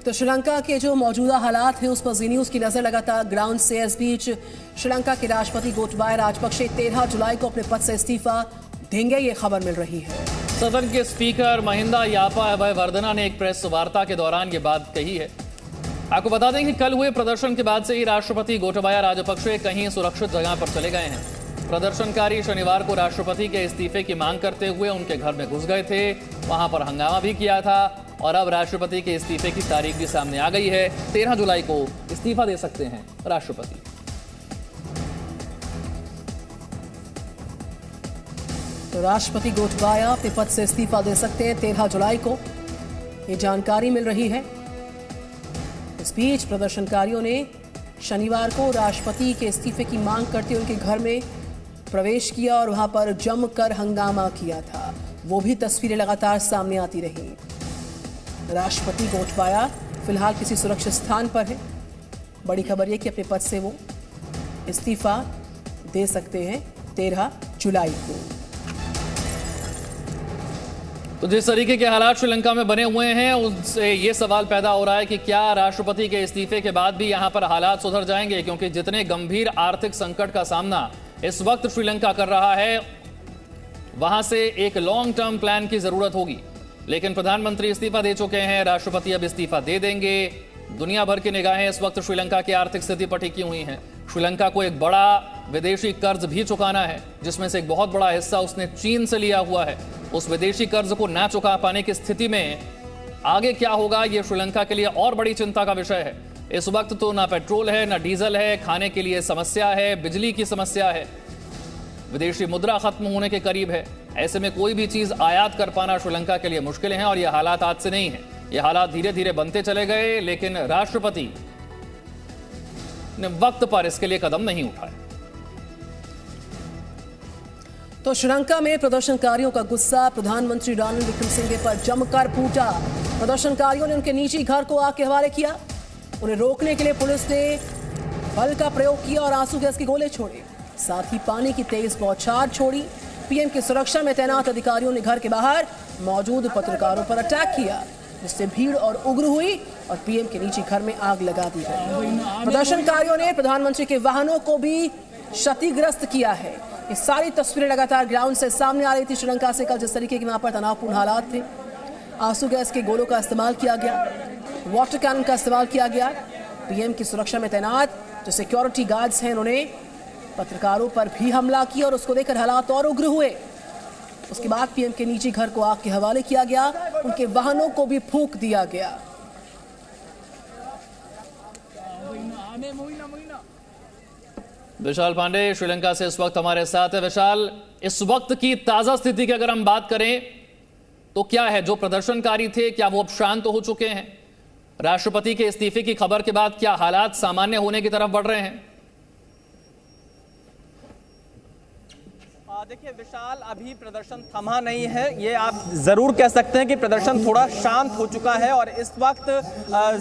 तो श्रीलंका के जो मौजूदा हालात हैं उस पर जी न्यूज की नजर लगातार ग्राउंड से। इस बीच श्रीलंका के राष्ट्रपति गोटबाया राजपक्षे 13 जुलाई को अपने पद से इस्तीफा देंगे, ये खबर मिल रही है। सदन के स्पीकर महिंदा यापा अभयवर्धना ने एक प्रेस वार्ता के दौरान ये बात कही है। आपको बता दें कि कल हुए प्रदर्शन के बाद से ही राष्ट्रपति गोटबाया राजपक्षे कहीं सुरक्षित जगह पर चले गए हैं। प्रदर्शनकारी शनिवार को राष्ट्रपति के इस्तीफे की मांग करते हुए उनके घर में घुस गए थे, वहां पर हंगामा भी किया था और अब राष्ट्रपति के इस्तीफे की तारीख भी सामने आ गई है। 13 जुलाई को इस्तीफा दे सकते हैं राष्ट्रपति। तो राष्ट्रपति गोटबाया अपने पद से इस्तीफा दे सकते हैं 13 जुलाई को, ये जानकारी मिल रही है। इस बीच प्रदर्शनकारियों ने शनिवार को राष्ट्रपति के इस्तीफे की मांग करते हुए उनके घर में प्रवेश किया और वहां पर जमकर हंगामा किया था। वो भी तस्वीरें लगातार सामने आती रही। राष्ट्रपति गोटबाया फिलहाल किसी सुरक्षित स्थान पर है। बड़ी खबर यह कि अपने पद से वो इस्तीफा दे सकते हैं 13 जुलाई को। तो जिस तरीके के हालात श्रीलंका में बने हुए हैं उससे ये सवाल पैदा हो रहा है कि क्या राष्ट्रपति के इस्तीफे के बाद भी यहां पर हालात सुधर जाएंगे, क्योंकि जितने गंभीर आर्थिक संकट का सामना इस वक्त श्रीलंका कर रहा है वहां से एक लॉन्ग टर्म प्लान की जरूरत होगी। लेकिन प्रधानमंत्री इस्तीफा दे चुके हैं, राष्ट्रपति अब इस्तीफा दे देंगे। दुनिया भर की निगाहें इस वक्त श्रीलंका की आर्थिक स्थिति पर टिकी हुई हैं। श्रीलंका को एक बड़ा विदेशी कर्ज भी चुकाना है, जिसमें से एक बहुत बड़ा हिस्सा उसने चीन से लिया हुआ है। उस विदेशी कर्ज को ना चुका पाने की स्थिति में आगे क्या होगा, यह श्रीलंका के लिए और बड़ी चिंता का विषय है। इस वक्त तो ना पेट्रोल है, ना डीजल है, खाने के लिए समस्या है, बिजली की समस्या है, विदेशी मुद्रा खत्म होने के करीब है। ऐसे में कोई भी चीज आयात कर पाना श्रीलंका के लिए मुश्किल है और यह हालात आज से नहीं है। यह हालात धीरे धीरे बनते चले गए, लेकिन राष्ट्रपति ने वक्त पर इसके लिए कदम नहीं उठाए। तो श्रीलंका में प्रदर्शनकारियों का गुस्सा प्रधानमंत्री रानिल विक्रमसिंघे पर जमकर फूटा। प्रदर्शनकारियों ने उनके निजी घर को आग के हवाले किया। उन्हें रोकने के लिए पुलिस ने बल का प्रयोग किया और आंसू गैस के गोले छोड़े, साथ ही पानी की तेज बौछार छोड़ी। पीएम की सुरक्षा में तैनात अधिकारियों ने घर के बाहर मौजूद पत्रकारों पर अटैक किया, जिससे भीड़ और उग्र हुई और पीएम के निजी घर में आग लगा दी गई। प्रदर्शनकारियों ने प्रधानमंत्री के वाहनों को भी क्षतिग्रस्त किया है। ये सारी तस्वीरें लगातार ग्राउंड से सामने आ रही थी श्रीलंका से। कल जिस तरीके के वहां पर तनावपूर्ण हालात थे, आंसू गैस के गोलों का इस्तेमाल किया गया, वाटर कैनन का इस्तेमाल किया गया। पीएम की सुरक्षा में तैनात जो सिक्योरिटी गार्ड्स हैं उन्होंने पत्रकारों पर भी हमला किया और उसको देखकर हालात और उग्र हुए। उसके बाद पीएम के निजी घर को आग के हवाले किया गया, उनके वाहनों को भी फूंक दिया गया। विशाल पांडे श्रीलंका से इस वक्त हमारे साथ है। विशाल, इस वक्त की ताजा स्थिति की अगर हम बात करें तो क्या है, जो प्रदर्शनकारी थे क्या वो अब शांत हो चुके हैं? राष्ट्रपति के इस्तीफे की खबर के बाद क्या हालात सामान्य होने की तरफ बढ़ रहे हैं? देखिए विशाल, अभी प्रदर्शन थमा नहीं है। ये आप जरूर कह सकते हैं कि प्रदर्शन थोड़ा शांत हो चुका है और इस वक्त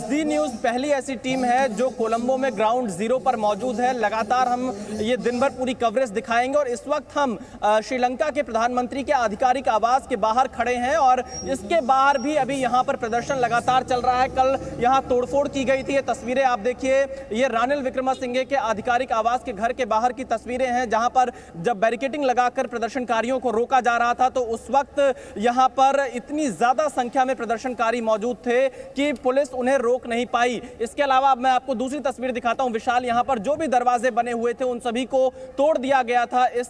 जी न्यूज़ पहली ऐसी टीम है जो कोलंबो में ग्राउंड जीरो पर मौजूद है। लगातार हम ये दिन भर पूरी कवरेज दिखाएंगे और इस वक्त हम श्रीलंका के प्रधानमंत्री के आधिकारिक आवास के बाहर खड़े हैं और इसके बाहर भी अभी यहाँ पर प्रदर्शन लगातार चल रहा है। कल यहाँ तोड़फोड़ की गई थी। ये तस्वीरें आप देखिए, ये रानिल विक्रमसिंघे के आधिकारिक आवास के घर के बाहर की तस्वीरें हैं, जहाँ पर जब बैरिकेडिंग लगा प्रदर्शनकारियों को रोका जा रहा था तो उस वक्त यहां पर इतनी ज्यादा संख्या में प्रदर्शनकारी मौजूद थे कि पुलिस उन्हें रोक नहीं पाई। इसके अलावा मैं आपको दूसरी तस्वीर दिखाता हूं विशाल, यहां पर जो भी दरवाजे बने हुए थे उन सभी को तोड़ दिया गया था। इस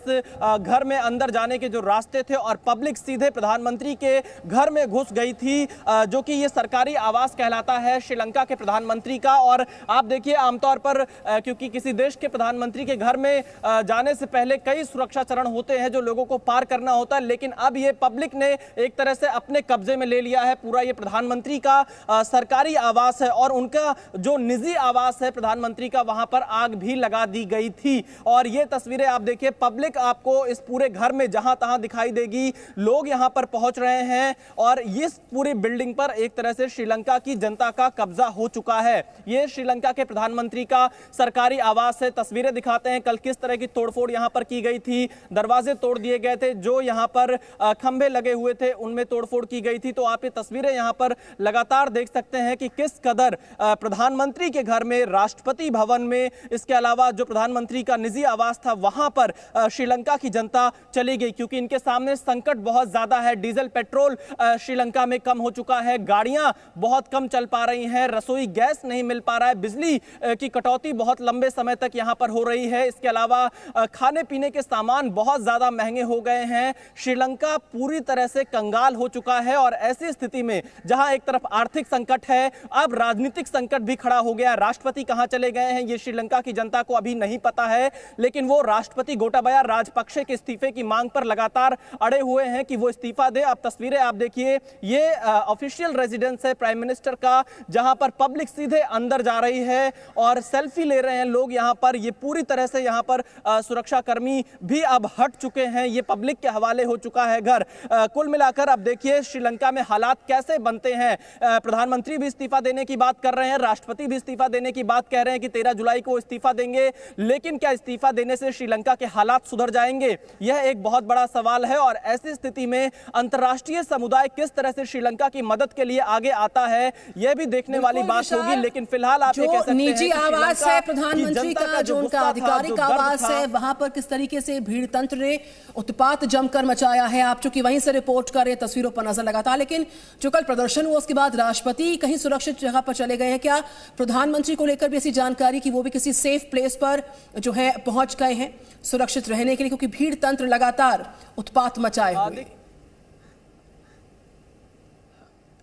घर में अंदर जाने के जो रास्ते थे और पब्लिक सीधे प्रधानमंत्री के घर में घुस गई थी, जो कि ये सरकारी आवास कहलाता है श्रीलंका के प्रधानमंत्री का। और आप देखिए, आमतौर पर क्योंकि किसी देश के प्रधानमंत्री के घर में जाने से पहले कई सुरक्षा चरण होते हैं जो लोगों को पार करना होता है, लेकिन अब ये पब्लिक ने एक तरह से अपने कब्जे में ले लिया है पूरा ये प्रधानमंत्री का सरकारी आवास है और उनका जो निजी आवास है प्रधानमंत्री का, वहां पर आग भी लगा दी गई थी। और ये तस्वीरें आप देखिए, पब्लिक आपको इस पूरे घर में जहां तहां दिखाई देगी, लोग यहां पर पहुंच रहे हैं और इस पूरी बिल्डिंग पर एक तरह से श्रीलंका की जनता का कब्जा हो चुका है। ये श्रीलंका के प्रधानमंत्री का सरकारी आवास है। तस्वीरें दिखाते हैं कल किस तरह की तोड़फोड़ यहां पर की गई थी। दरवाजे दरवाजे तोड़ दिए गए थे, जो यहाँ पर खंभे लगे हुए थे उनमें तोड़फोड़ की गई थी। तो आप ये तस्वीरें यहाँ पर लगातार देख सकते हैं कि किस कदर प्रधानमंत्री के घर में, राष्ट्रपति भवन में, इसके अलावा जो प्रधानमंत्री का निजी आवास था वहां पर श्रीलंका की जनता चली गई, क्योंकि इनके सामने संकट बहुत ज्यादा है। डीजल पेट्रोल श्रीलंका में कम हो चुका है, गाड़ियां बहुत कम चल पा रही हैं, रसोई गैस नहीं मिल पा रहा है, बिजली की कटौती बहुत लंबे समय तक यहां पर हो रही है। इसके अलावा खाने पीने के सामान बहुत ज्यादा महंगे हो गए हैं। श्रीलंका पूरी तरह से कंगाल हो चुका है और ऐसी स्थिति में जहां एक तरफ आर्थिक संकट है, अब राजनीतिक संकट भी खड़ा हो गया। राष्ट्रपति कहां चले गए हैं ये श्रीलंका की जनता को अभी नहीं पता है, लेकिन वो राष्ट्रपति गोटाबाया राजपक्षे के इस्तीफे की मांग पर लगातार अड़े हुए हैं कि वो इस्तीफा दे। अब तस्वीरें आप देखिए, ये ऑफिशियल रेजिडेंस है प्राइम मिनिस्टर का, जहां पर पब्लिक सीधे अंदर जा रही है और सेल्फी ले रहे हैं लोग यहां पर। ये पूरी तरह से यहां पर सुरक्षा कर्मी भी अब हट चुके हैं, ये पब्लिक के हवाले हो चुका है घर। कुल मिलाकर अब देखिए श्रीलंका में हालात कैसे बनते हैं। प्रधानमंत्री भी इस्तीफा देने की बात कर रहे हैं, राष्ट्रपति भी इस्तीफा देने की बात कह रहे हैं कि 13 जुलाई को इस्तीफा देंगे, लेकिन क्या इस्तीफा देने से श्रीलंका के हालात सुधर जाएंगे? यह एक बहुत बड़ा सवाल है और ऐसी स्थिति में अंतर्राष्ट्रीय समुदाय किस तरह से श्रीलंका की मदद के लिए आगे आता है, यह भी देखने वाली बात होगी। लेकिन फिलहाल आप ये कह सकते हैं निजी आवास है प्रधानमंत्री का, जो उनका आधिकारिक आवास है, वहां पर किस तरीके से भीड़ तंत्र ने उत्पात जमकर मचाया है। आप चूंकि वहीं से रिपोर्ट कर रहे, तस्वीरों पर नजर लगातार, लेकिन जो कल प्रदर्शन हुआ उसके बाद राष्ट्रपति कहीं सुरक्षित जगह पर चले गए हैं क्या? प्रधानमंत्री को लेकर भी ऐसी जानकारी कि वो भी किसी सेफ प्लेस पर जो है पहुंच गए हैं सुरक्षित रहने के लिए, क्योंकि भीड़ तंत्र लगातार उत्पात मचाए हुए।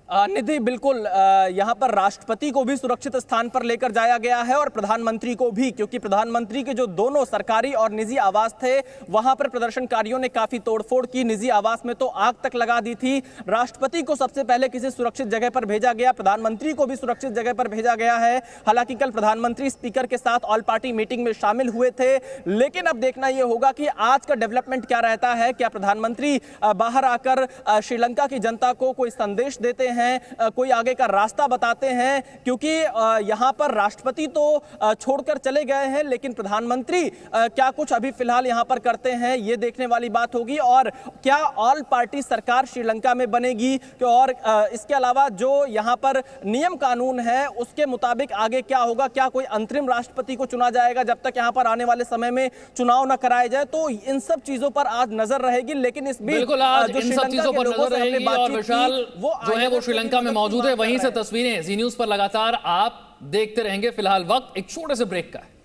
निधि, बिल्कुल यहाँ पर राष्ट्रपति को भी सुरक्षित स्थान पर लेकर जाया गया है और प्रधानमंत्री को भी, क्योंकि प्रधानमंत्री के जो दोनों सरकारी और निजी आवास थे वहां पर प्रदर्शनकारियों ने काफी तोड़फोड़ की। निजी आवास में तो आग तक लगा दी थी। राष्ट्रपति को सबसे पहले किसी सुरक्षित जगह पर भेजा गया, प्रधानमंत्री को भी सुरक्षित जगह पर भेजा गया है। हालांकि कल प्रधानमंत्री स्पीकर के साथ ऑल पार्टी मीटिंग में शामिल हुए थे, लेकिन अब देखना यह होगा कि आज का डेवलपमेंट क्या रहता है। क्या प्रधानमंत्री बाहर आकर श्रीलंका की जनता को कोई संदेश देते हैं, कोई आगे का रास्ता बताते हैं? क्योंकि यहां पर राष्ट्रपति तो छोड़कर चले गए हैं, लेकिन प्रधानमंत्री क्या कुछ अभी फिलहाल यहां पर करते हैं, ये देखने वाली बात होगी। और क्या ऑल पार्टी सरकार श्रीलंका में बनेगी, और इसके अलावा जो यहां पर नियम कानून है उसके मुताबिक आगे क्या होगा? क्या कोई अंतरिम राष्ट्रपति को चुना जाएगा जब तक यहां पर आने वाले समय में चुनाव न कराए जाए? तो इन सब चीजों पर आज नजर रहेगी। लेकिन इस बीच बिल्कुल आज इन सब चीजों पर नजर रहेगी और विशाल जो है वो श्रीलंका में मौजूद है। वहीं से तस्वीरें जी न्यूज पर लगातार आप देखते रहेंगे। फिलहाल वक्त एक छोटे से ब्रेक का है।